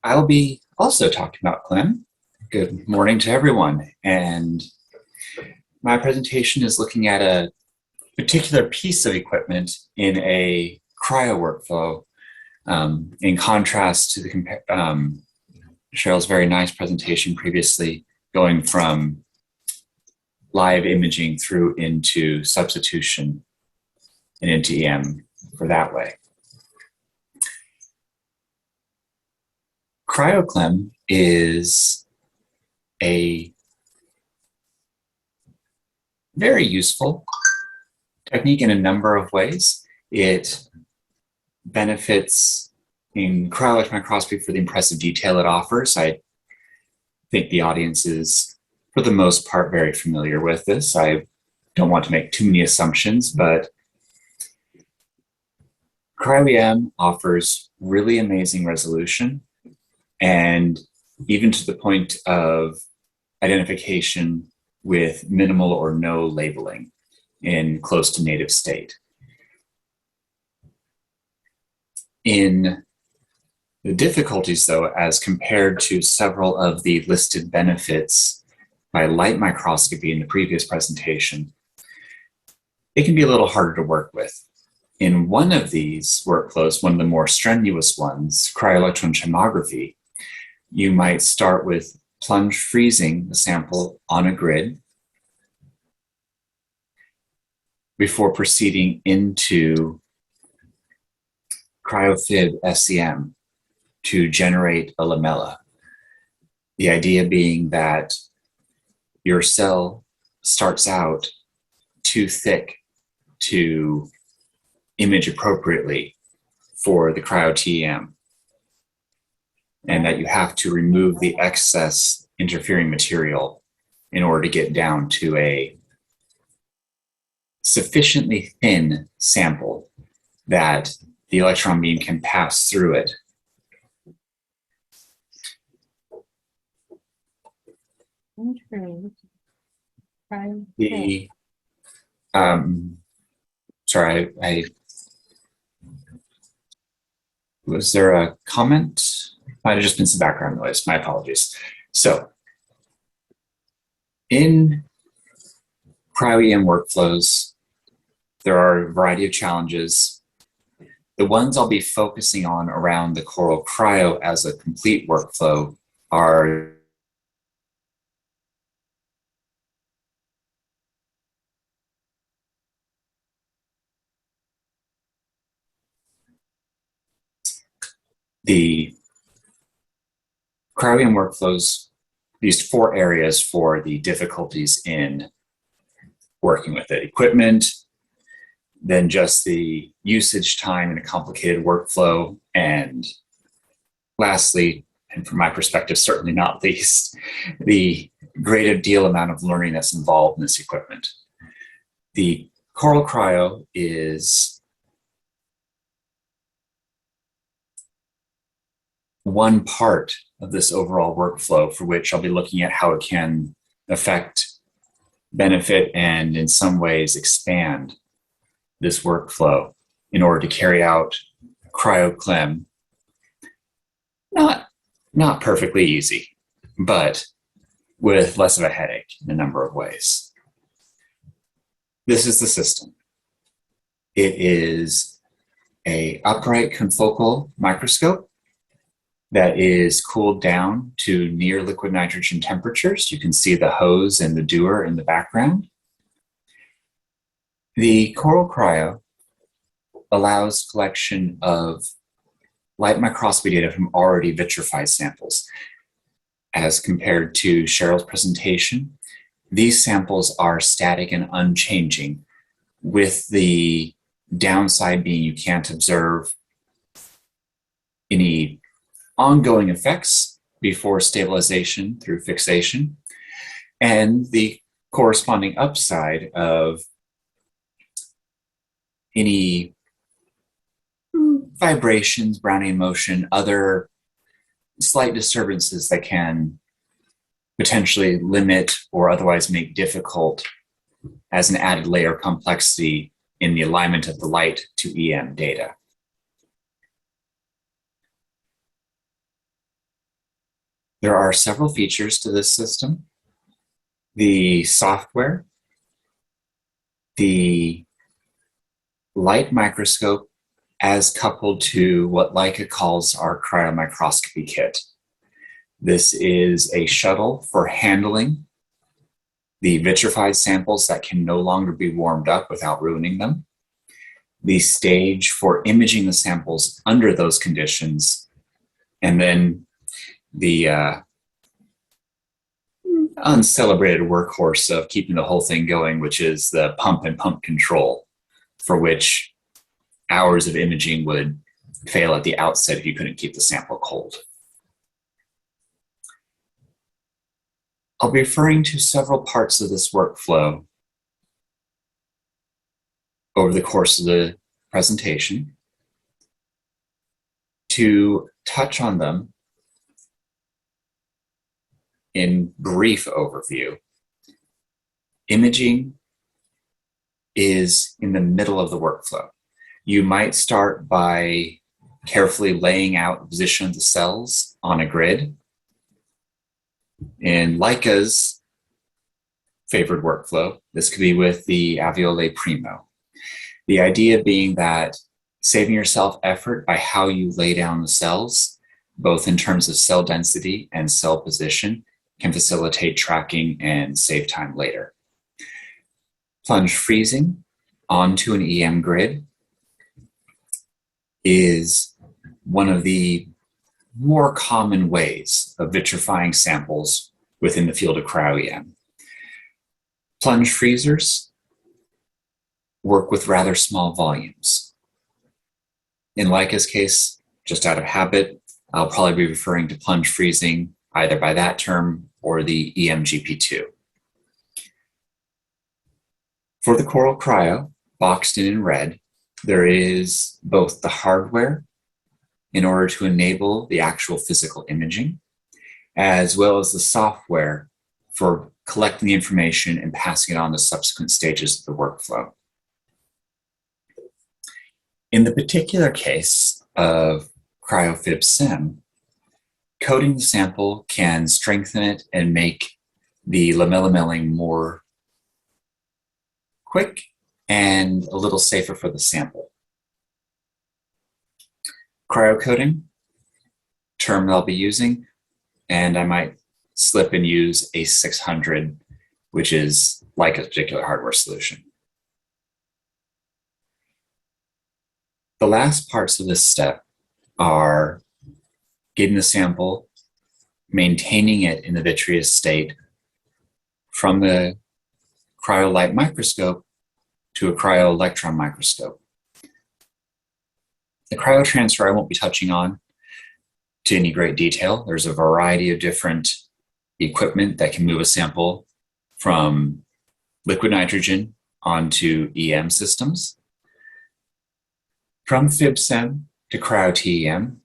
I'll be also talking about CLEM. Good morning to everyone. And my presentation is looking at a particular piece of equipment in a cryo workflow, in contrast to Cheryl's very nice presentation previously, going from live imaging through into substitution and into EM for that way. CryoCLEM is a very useful technique in a number of ways. It benefits in cryo microscopy for the impressive detail it offers. I think the audience is, for the most part, very familiar with this. I don't want to make too many assumptions, but CryoEM offers really amazing resolution, and even to the point of identification with minimal or no labeling in close to native state. In the difficulties, though, as compared to several of the listed benefits by light microscopy in the previous presentation, it can be a little harder to work with. In one of these workflows, one of the more strenuous ones, cryo-electron tomography, you might start with plunge freezing the sample on a grid before proceeding into cryofib SEM to generate a lamella. The idea being that your cell starts out too thick to image appropriately for the cryo-TEM, and that you have to remove the excess interfering material in order to get down to a sufficiently thin sample that the electron beam can pass through it. Was there a comment? Might have just been some background noise. My apologies. So, in cryo-EM workflows, there are a variety of challenges. The ones I'll be focusing on around the Coral Cryo as a complete workflow are the cryo-EM workflows used 4 areas for the difficulties in working with it: equipment, then just the usage time in a complicated workflow, and lastly, and from my perspective, certainly not least, the great deal amount of learning that's involved in this equipment. The Coral Cryo is one part of this overall workflow, for which I'll be looking at how it can affect, benefit, and in some ways expand this workflow in order to carry out CryoCLEM. Not perfectly easy, but with less of a headache in a number of ways. This is the system. It is an upright confocal microscope that is cooled down to near liquid nitrogen temperatures. You can see the hose and the dewar in the background. The Coral Cryo allows collection of light microscopy data from already vitrified samples. As compared to Cheryl's presentation, these samples are static and unchanging, with the downside being you can't observe any ongoing effects before stabilization through fixation, and the corresponding upside of any vibrations, Brownian motion, other slight disturbances that can potentially limit or otherwise make difficult as an added layer of complexity in the alignment of the light to EM data. There are several features to this system. The software, the light microscope, as coupled to what Leica calls our cryomicroscopy kit. This is a shuttle for handling the vitrified samples that can no longer be warmed up without ruining them, the stage for imaging the samples under those conditions, and then the uncelebrated workhorse of keeping the whole thing going, which is the pump and pump control, for which hours of imaging would fail at the outset if you couldn't keep the sample cold. I'll be referring to several parts of this workflow over the course of the presentation. To touch on them in brief overview, imaging is in the middle of the workflow. You might start by carefully laying out the position of the cells on a grid. In Leica's favored workflow, this could be with the Alveole Primo. The idea being that saving yourself effort by how you lay down the cells, both in terms of cell density and cell position, can facilitate tracking and save time later. Plunge freezing onto an EM grid is one of the more common ways of vitrifying samples within the field of cryo-EM. Plunge freezers work with rather small volumes. In Leica's case, just out of habit, I'll probably be referring to plunge freezing either by that term or the EMGP2. For the Coral Cryo, boxed in red, there is both the hardware in order to enable the actual physical imaging, as well as the software for collecting the information and passing it on to subsequent stages of the workflow. In the particular case of CryoFib-Sim, coating the sample can strengthen it and make the lamella milling more quick and a little safer for the sample. Cryocoating, term that I'll be using, and I might slip and use a 600, which is like a particular hardware solution. The last parts of this step are getting the sample, maintaining it in the vitreous state from the cryolight microscope to a cryo-electron microscope. The cryotransfer I won't be touching on to any great detail. There's a variety of different equipment that can move a sample from liquid nitrogen onto EM systems. From FibSim to cryo-TEM,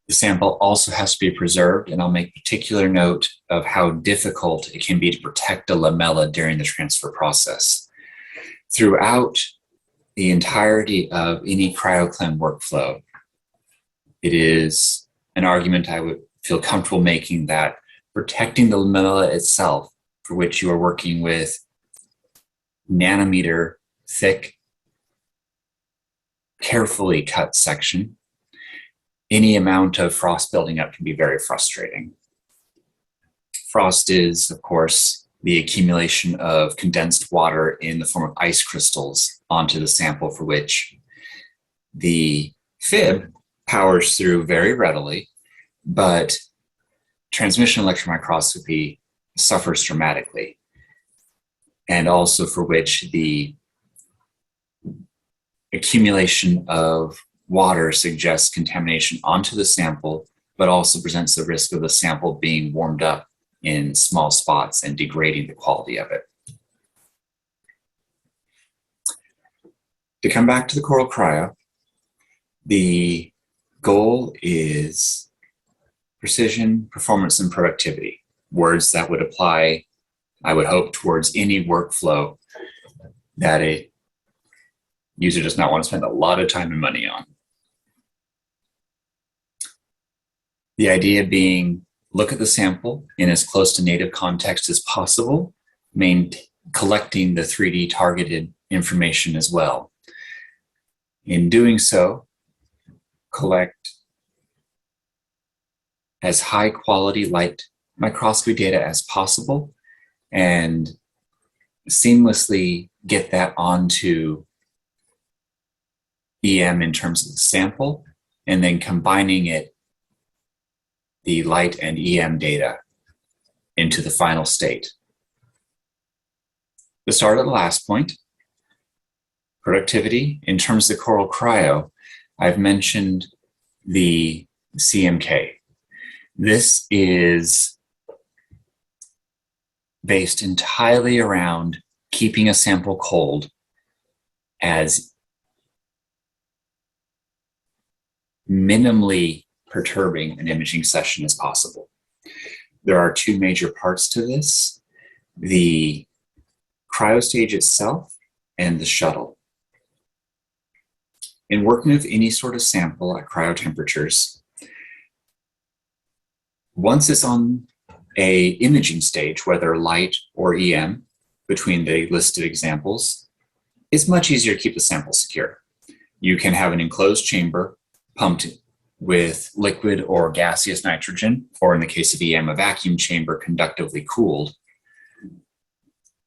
the sample also has to be preserved, and I'll make particular note of how difficult it can be to protect a lamella during the transfer process. Throughout the entirety of any CryoCLEM workflow, it is an argument I would feel comfortable making that protecting the lamella itself, for which you are working with nanometer thick, carefully cut section, any amount of frost building up can be very frustrating. Frost is, of course, the accumulation of condensed water in the form of ice crystals onto the sample, for which the fib powers through very readily, but transmission electron microscopy suffers dramatically, and also for which the accumulation of water suggests contamination onto the sample, but also presents the risk of the sample being warmed up in small spots and degrading the quality of it. To come back to the Coral Cryo, the goal is precision, performance, and productivity, words that would apply, I would hope, towards any workflow that a user does not want to spend a lot of time and money on. The idea being, look at the sample in as close to native context as possible, collecting the 3D targeted information as well. In doing so, collect as high quality light microscopy data as possible and seamlessly get that onto EM in terms of the sample, and then combining it, the light and EM data, into the final state. To start at the last point, productivity. In terms of Coral Cryo, I've mentioned the CMK. This is based entirely around keeping a sample cold as minimally perturbing an imaging session as possible. There are two major parts to this: the cryo stage itself and the shuttle. In working with any sort of sample at cryo temperatures, once it's on a imaging stage, whether light or EM, between the listed examples, it's much easier to keep the sample secure. You can have an enclosed chamber pumped with liquid or gaseous nitrogen, or in the case of EM, a vacuum chamber conductively cooled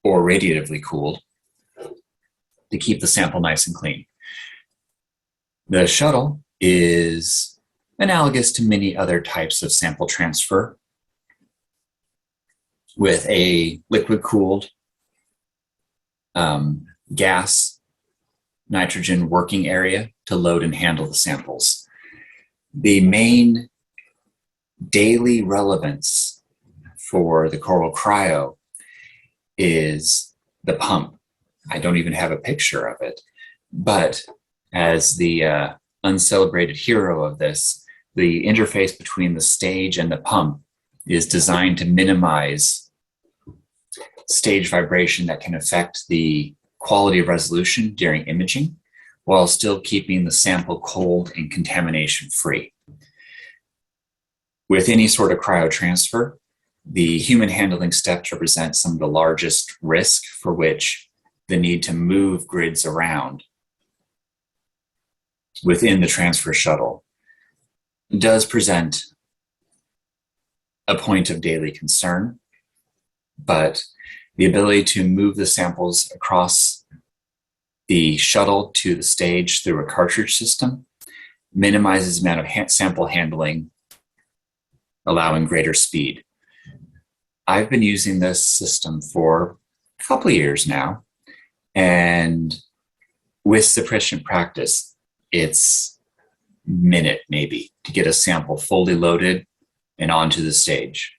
or radiatively cooled to keep the sample nice and clean. The shuttle is analogous to many other types of sample transfer, with a liquid-cooled gas nitrogen working area to load and handle the samples. The main daily relevance for the Coral Cryo is the pump. I don't even have a picture of it, but as the uncelebrated hero of this, the interface between the stage and the pump is designed to minimize stage vibration that can affect the quality of resolution during imaging, while still keeping the sample cold and contamination free. With any sort of cryo transfer, the human handling steps represent some of the largest risk, for which the need to move grids around within the transfer shuttle does present a point of daily concern, but the ability to move the samples across the shuttle to the stage through a cartridge system minimizes the amount of sample handling, allowing greater speed. I've been using this system for a couple of years now, and with sufficient practice, it's a minute maybe to get a sample fully loaded and onto the stage.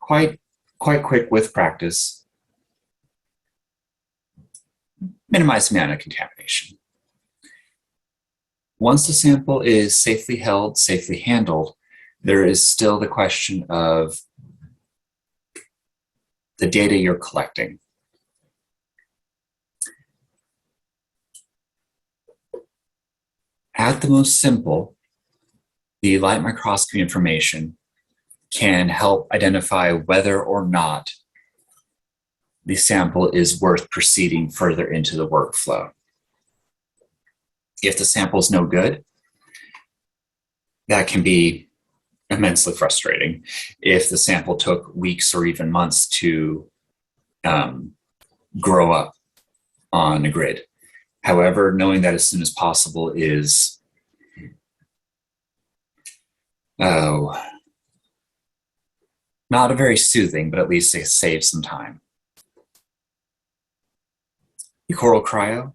Quite quick with practice. Minimize the amount of contamination. Once the sample is safely held, safely handled, there is still the question of the data you're collecting. At the most simple, the light microscopy information can help identify whether or not the sample is worth proceeding further into the workflow. If the sample is no good, that can be immensely frustrating. If the sample took weeks or even months to grow up on a grid. However, knowing that as soon as possible is, not a very soothing, but at least it saves some time. The Coral Cryo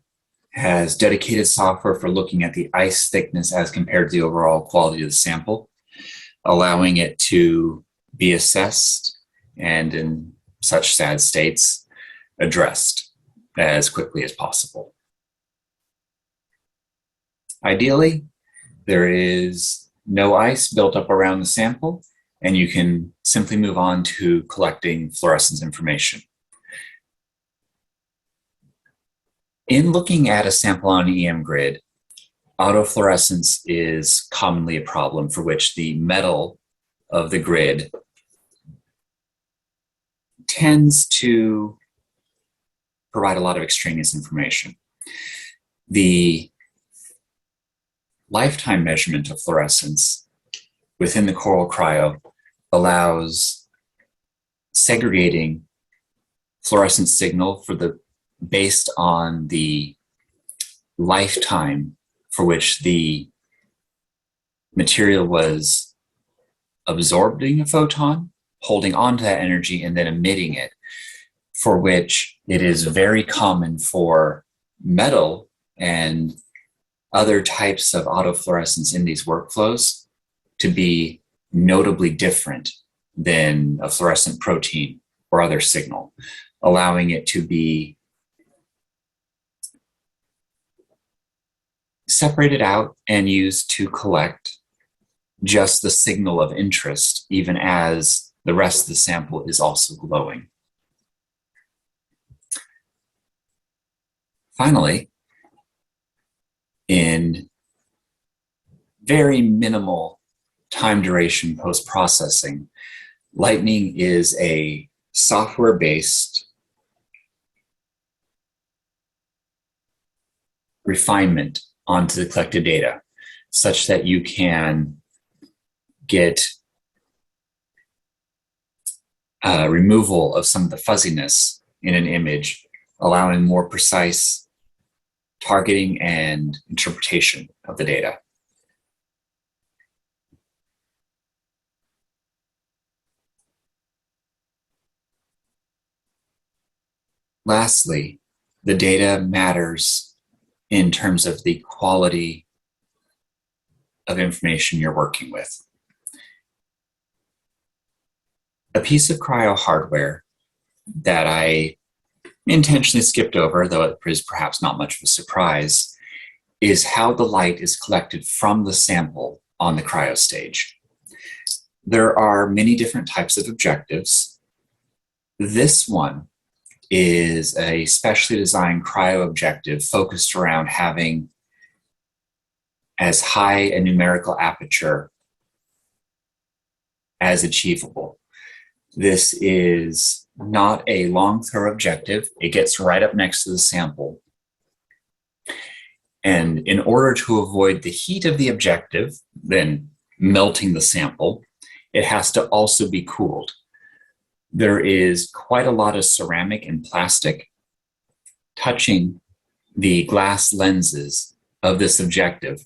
has dedicated software for looking at the ice thickness as compared to the overall quality of the sample, allowing it to be assessed and, in such sad states, addressed as quickly as possible. Ideally, there is no ice built up around the sample, and you can simply move on to collecting fluorescence information. In looking at a sample on an EM grid, autofluorescence is commonly a problem for which the metal of the grid tends to provide a lot of extraneous information. The lifetime measurement of fluorescence within the Coral Cryo allows segregating fluorescent signal based on the lifetime for which the material was absorbing a photon, holding on to that energy, and then emitting it, for which it is very common for metal and other types of autofluorescence in these workflows to be notably different than a fluorescent protein or other signal, allowing it to be separated out and used to collect just the signal of interest, even as the rest of the sample is also glowing. Finally, in very minimal time duration post-processing, Lightning is a software-based refinement onto the collected data, such that you can get removal of some of the fuzziness in an image, allowing more precise targeting and interpretation of the data. Lastly, the data matters in terms of the quality of information you're working with. A piece of cryo hardware that I intentionally skipped over, though it is perhaps not much of a surprise, is how the light is collected from the sample on the cryo stage. There are many different types of objectives. This one is a specially designed cryo objective focused around having as high a numerical aperture as achievable. This is not a long throw objective. It gets right up next to the sample. And in order to avoid the heat of the objective, then melting the sample, it has to also be cooled. There is quite a lot of ceramic and plastic touching the glass lenses of this objective,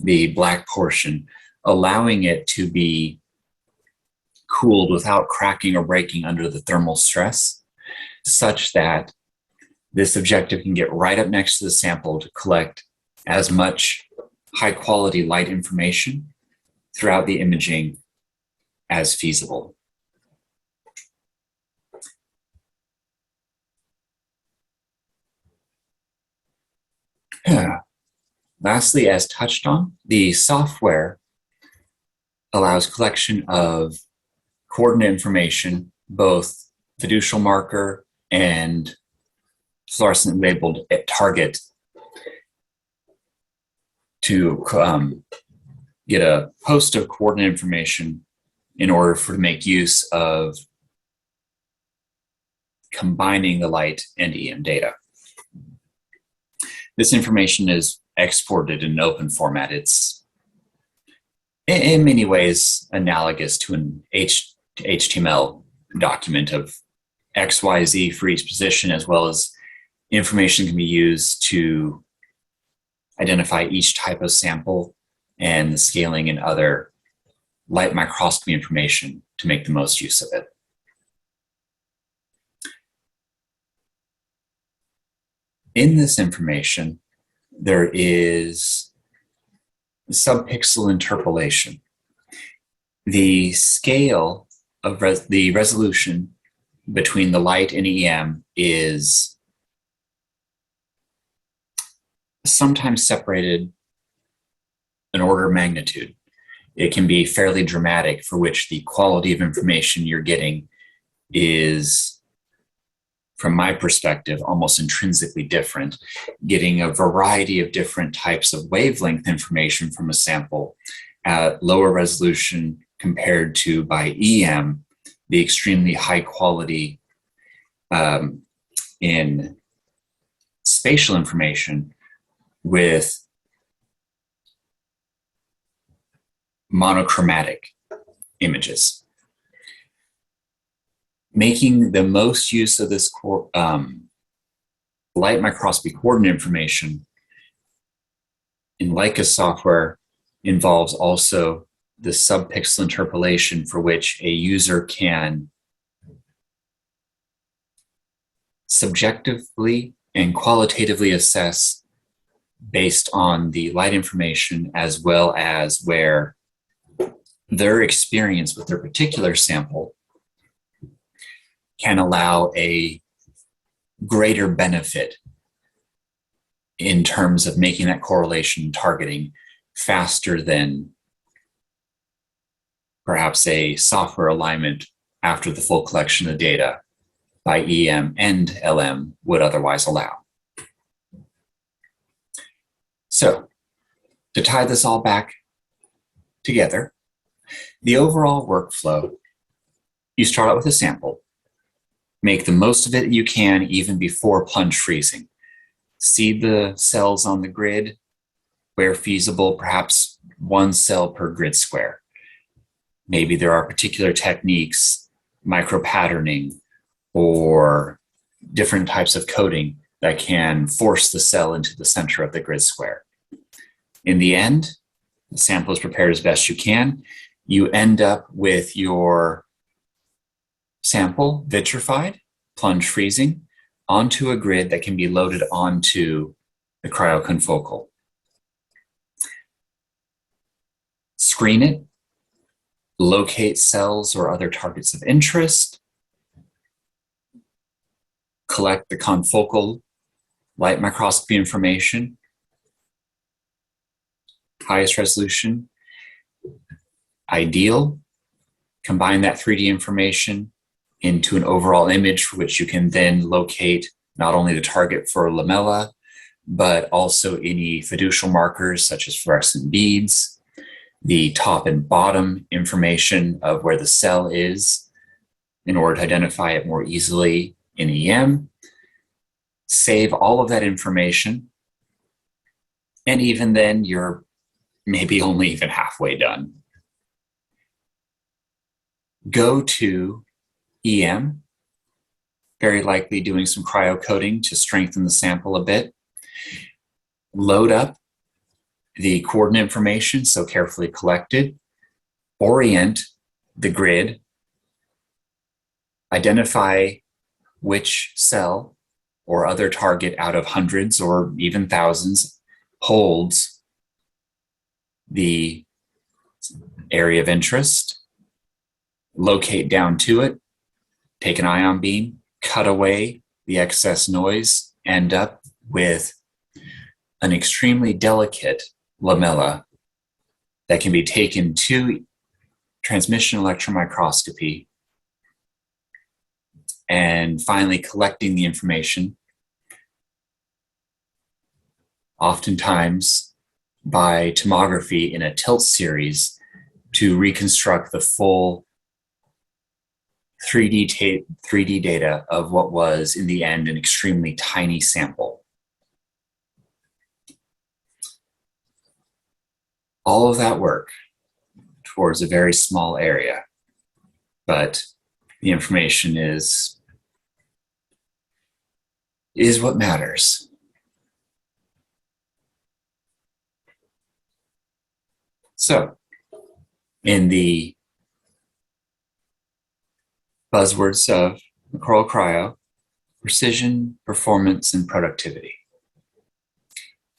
the black portion, allowing it to be cooled without cracking or breaking under the thermal stress, such that this objective can get right up next to the sample to collect as much high quality light information throughout the imaging as feasible. Lastly, as touched on, the software allows collection of coordinate information, both fiducial marker and fluorescent labeled target, to get a host of coordinate information in order to make use of combining the light and EM data. This information is exported in an open format. It's in many ways analogous to an HTML document of XYZ for each position, as well as information can be used to identify each type of sample and the scaling and other light microscopy information to make the most use of it. In this information, there is subpixel interpolation. The scale of the resolution between the light and EM is sometimes separated an order of magnitude. It can be fairly dramatic, for which the quality of information you're getting is from my perspective, almost intrinsically different, getting a variety of different types of wavelength information from a sample at lower resolution compared to by EM, the extremely high quality in spatial information with monochromatic images. Making the most use of this light microscopy coordinate information in Leica software involves also the subpixel interpolation, for which a user can subjectively and qualitatively assess based on the light information, as well as where their experience with their particular sample can allow a greater benefit in terms of making that correlation targeting faster than perhaps a software alignment after the full collection of data by EM and LM would otherwise allow. So, to tie this all back together, the overall workflow, you start out with a sample, make the most of it you can even before plunge freezing. Seed the cells on the grid, where feasible, perhaps one cell per grid square. Maybe there are particular techniques, micro-patterning, or different types of coding that can force the cell into the center of the grid square. In the end, the sample is prepared as best you can. You end up with your sample vitrified, plunge freezing, onto a grid that can be loaded onto the cryoconfocal. Screen it, locate cells or other targets of interest, collect the confocal light microscopy information, highest resolution, ideal, combine that 3D information into an overall image for which you can then locate not only the target for lamella, but also any fiducial markers such as fluorescent beads, the top and bottom information of where the cell is in order to identify it more easily in EM, save all of that information, and even then you're maybe only even halfway done. Go to EM, very likely doing some cryo-coding to strengthen the sample a bit. Load up the coordinate information, so carefully collected. Orient the grid. Identify which cell or other target out of hundreds or even thousands holds the area of interest. Locate down to it. Take an ion beam, cut away the excess noise, end up with an extremely delicate lamella that can be taken to transmission electron microscopy, and finally collecting the information, oftentimes by tomography in a tilt series, to reconstruct the full 3D data of what was, in the end, an extremely tiny sample. All of that work towards a very small area, but the information is what matters. So, in the buzzwords of Coral Cryo, precision, performance, and productivity.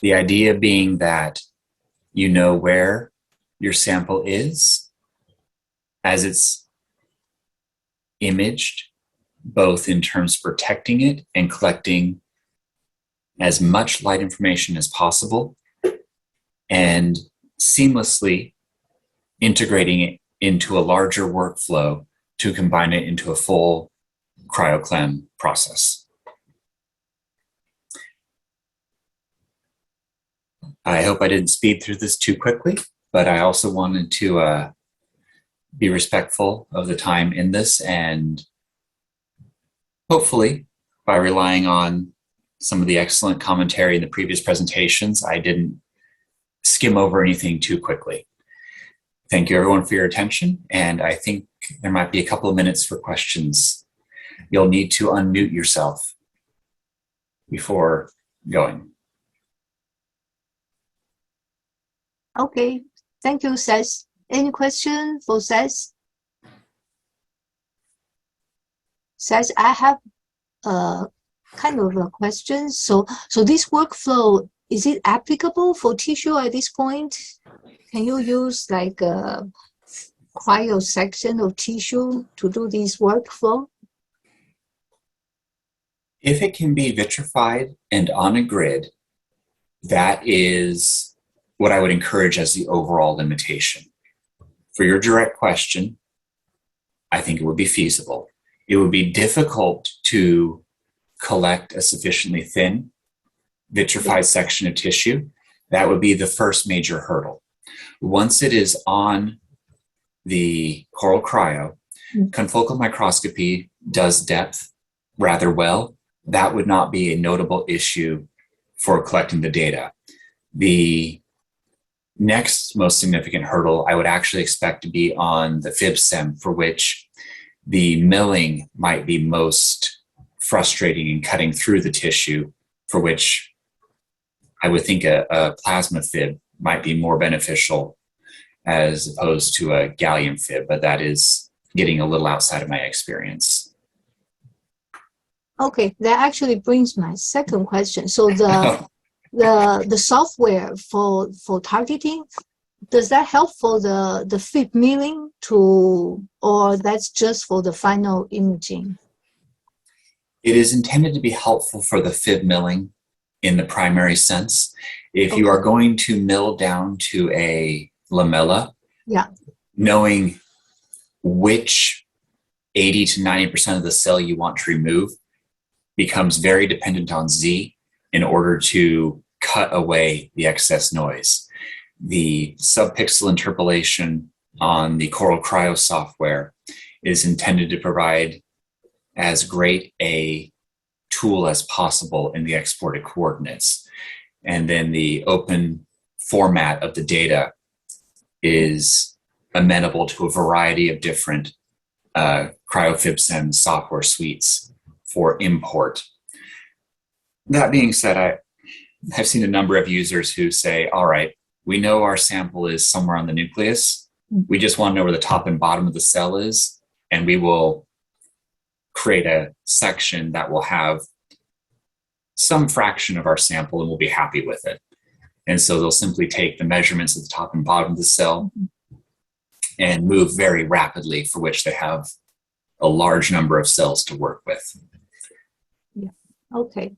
The idea being that you know where your sample is as it's imaged, both in terms of protecting it and collecting as much light information as possible, and seamlessly integrating it into a larger workflow to combine it into a full CryoCLEM process. I hope I didn't speed through this too quickly, but I also wanted to be respectful of the time in this, and hopefully by relying on some of the excellent commentary in the previous presentations, I didn't skim over anything too quickly. Thank you everyone for your attention, and I think there might be a couple of minutes for questions. You'll need to unmute yourself before going. Okay, thank you, Seth. Any question for Seth? Seth, I have kind of a question. So this workflow, is it applicable for tissue at this point? Can you use like a cryo section of tissue to do this workflow? If it can be vitrified and on a grid, that is what I would encourage as the overall limitation. For your direct question, I think it would be feasible. It would be difficult to collect a sufficiently thin vitrified section of tissue. That would be the first major hurdle. Once it is on the Coral Cryo, confocal microscopy does depth rather well. That would not be a notable issue for collecting the data. The next most significant hurdle I would actually expect to be on the FibSem, for which the milling might be most frustrating in cutting through the tissue, for which I would think a plasma fib might be more beneficial as opposed to a gallium fib, but that is getting a little outside of my experience. Okay, that actually brings my second question. So the software for targeting, does that help for the fib milling or that's just for the final imaging? It is intended to be helpful for the fib milling in the primary sense. If you are going to mill down to a lamella, knowing which 80 to 90% of the cell you want to remove becomes very dependent on Z in order to cut away the excess noise. The subpixel interpolation on the Coral Cryo software is intended to provide as great a tool as possible in the exported coordinates. And then the open format of the data is amenable to a variety of different CryoFibSem software suites for import. That being said, I've seen a number of users who say, all right, we know our sample is somewhere on the nucleus. We just want to know where the top and bottom of the cell is, and we will create a section that will have some fraction of our sample and we'll be happy with it. And so they'll simply take the measurements at the top and bottom of the cell and move very rapidly, for which they have a large number of cells to work with. Yeah. Okay.